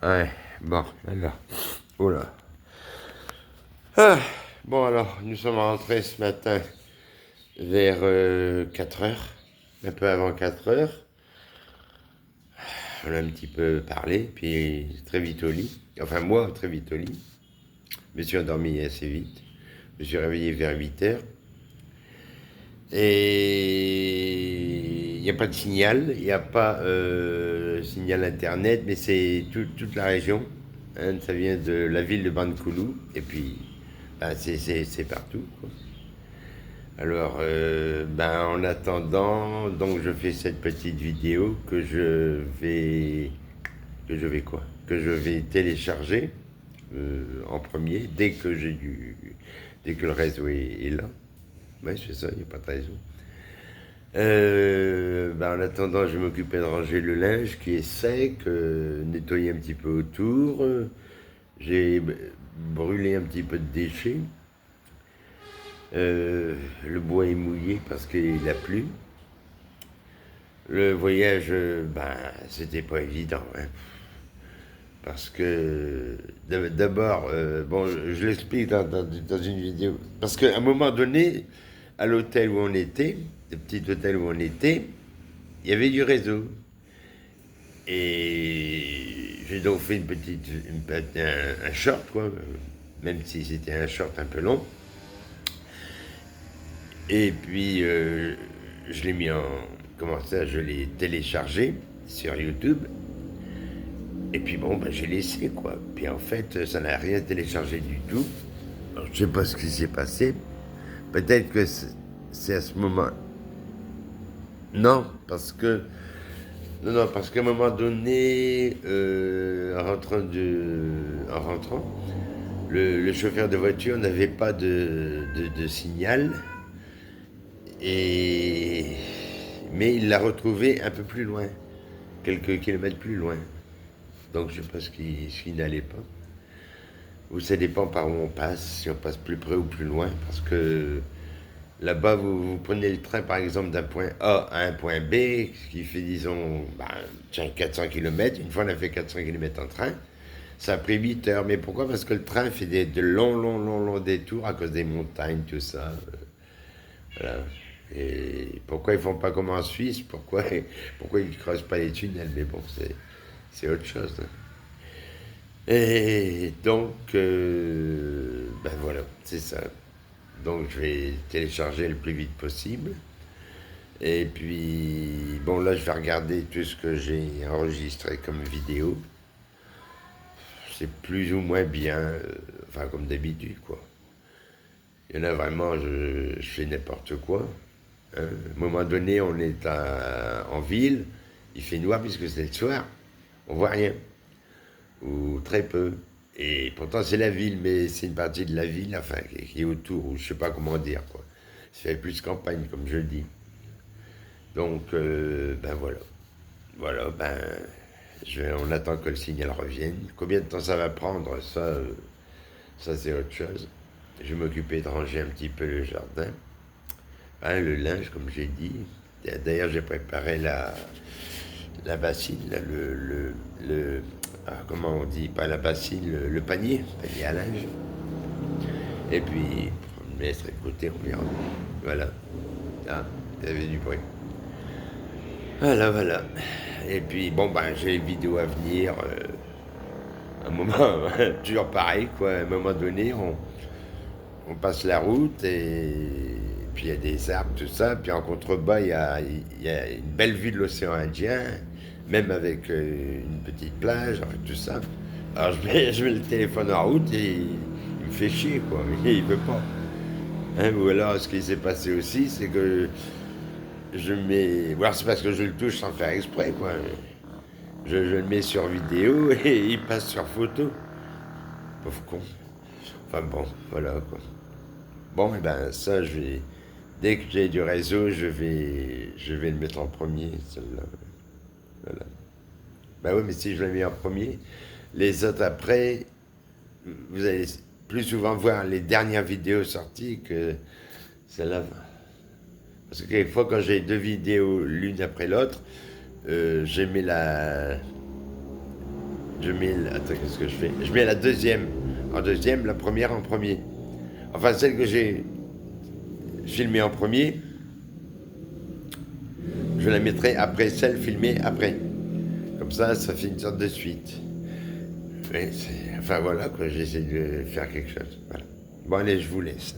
Ouais, bon, alors. Oula. Ah, bon, alors, nous sommes rentrés ce matin vers 4 heures, un peu avant 4 heures. On a un petit peu parlé, puis très vite au lit. Enfin, moi, très vite au lit. Je me suis endormi assez vite. Je me suis réveillé vers 8 heures. Et il n'y a pas de signal, il n'y a pas signal internet, mais c'est toute la région. Hein, ça vient de la ville de Bankoulou, et puis ben, c'est partout, quoi. Alors, en attendant, donc je fais cette petite vidéo que je vais quoi? Que je vais télécharger en premier dès que le réseau est là. Oui, c'est ça, il n'y a pas de réseau. En attendant, je vais m'occuper de ranger le linge qui est sec, nettoyer un petit peu autour. J'ai brûlé un petit peu de déchets. Le bois est mouillé parce qu'il a plu. Le voyage, c'était pas évident, hein, parce que d'abord, bon, je l'explique dans une vidéo, parce qu'à un moment donné, à l'hôtel où on était, le petit hôtel où on était, il y avait du réseau. Et j'ai donc fait un short, quoi, même si c'était un short un peu long. Et puis, je l'ai mis en. Comment ça? Je l'ai téléchargé sur YouTube. Et puis bon, j'ai laissé, quoi. Puis en fait, ça n'a rien téléchargé du tout. Alors, je sais pas ce qui s'est passé. Peut-être que c'est à ce moment. Non, parce que. Non, non, parce qu'à un moment donné, en rentrant, le chauffeur de voiture n'avait pas de signal. Et... Mais il l'a retrouvé un peu plus loin, quelques kilomètres plus loin. Donc je ne sais pas ce qui n'allait pas. Ou ça dépend par où on passe, si on passe plus près ou plus loin. Parce que là-bas, vous prenez le train par exemple d'un point A à un point B, ce qui fait disons 400 km. Une fois on a fait 400 km en train. Ça a pris 8 heures. Mais pourquoi? Parce que le train fait de longs, longs, longs, longs détours à cause des montagnes, tout ça. Voilà. Et pourquoi ils font pas comme en Suisse? Pourquoi ils ne creusent pas les tunnels? Mais bon, c'est autre chose, hein. Et donc, voilà, c'est ça. Donc, je vais télécharger le plus vite possible. Et puis, bon, là, je vais regarder tout ce que j'ai enregistré comme vidéo. C'est plus ou moins bien, enfin, comme d'habitude, quoi. Il y en a vraiment, je fais n'importe quoi. À un moment donné, on est en ville, il fait noir puisque c'est le soir, on voit rien, ou très peu. Et pourtant c'est la ville, mais c'est une partie de la ville, enfin, qui est autour, ou je sais pas comment dire, quoi. Ça fait plus campagne, comme je dis. Donc, voilà. Voilà, on attend que le signal revienne. Combien de temps ça va prendre, ça c'est autre chose. Je vais m'occuper de ranger un petit peu le jardin. Hein, le linge, comme j'ai dit. D'ailleurs, j'ai préparé la bassine, là, comment on dit, pas la bassine, le panier à linge. Et puis, on me laisse de côté, on verra. Voilà. Ah, il y avait du bruit. Voilà, voilà. Et puis, bon, j'ai les vidéos à venir. Un moment, toujours pareil, quoi. À un moment donné, on passe la route et puis il y a des arbres, tout ça. Puis en contrebas, il y a une belle vue de l'océan Indien, même avec une petite plage, enfin, tout ça. Alors je mets le téléphone en route et il me fait chier, quoi. Il veut pas. Hein, ou alors, ce qui s'est passé aussi, c'est que je mets. Ou alors, c'est parce que je le touche sans faire exprès, quoi. Je le mets sur vidéo et il passe sur photo. Pauvre con. Enfin bon, voilà, quoi. Bon, et ça, dès que j'ai du réseau, je vais le mettre en premier, celle-là. Voilà. Ben oui, mais si je le mets en premier, les autres après, vous allez plus souvent voir les dernières vidéos sorties que celle-là. Parce que quelquefois, quand j'ai deux vidéos l'une après l'autre, je Je mets... Attends, qu'est-ce que je fais? Je mets la deuxième en deuxième, la première en premier. Enfin, celle que j'ai filmée en premier, je la mettrai après celle filmée après. Comme ça fait une sorte de suite. Enfin voilà, quoi, j'essaie de faire quelque chose. Voilà. Bon, allez, je vous laisse.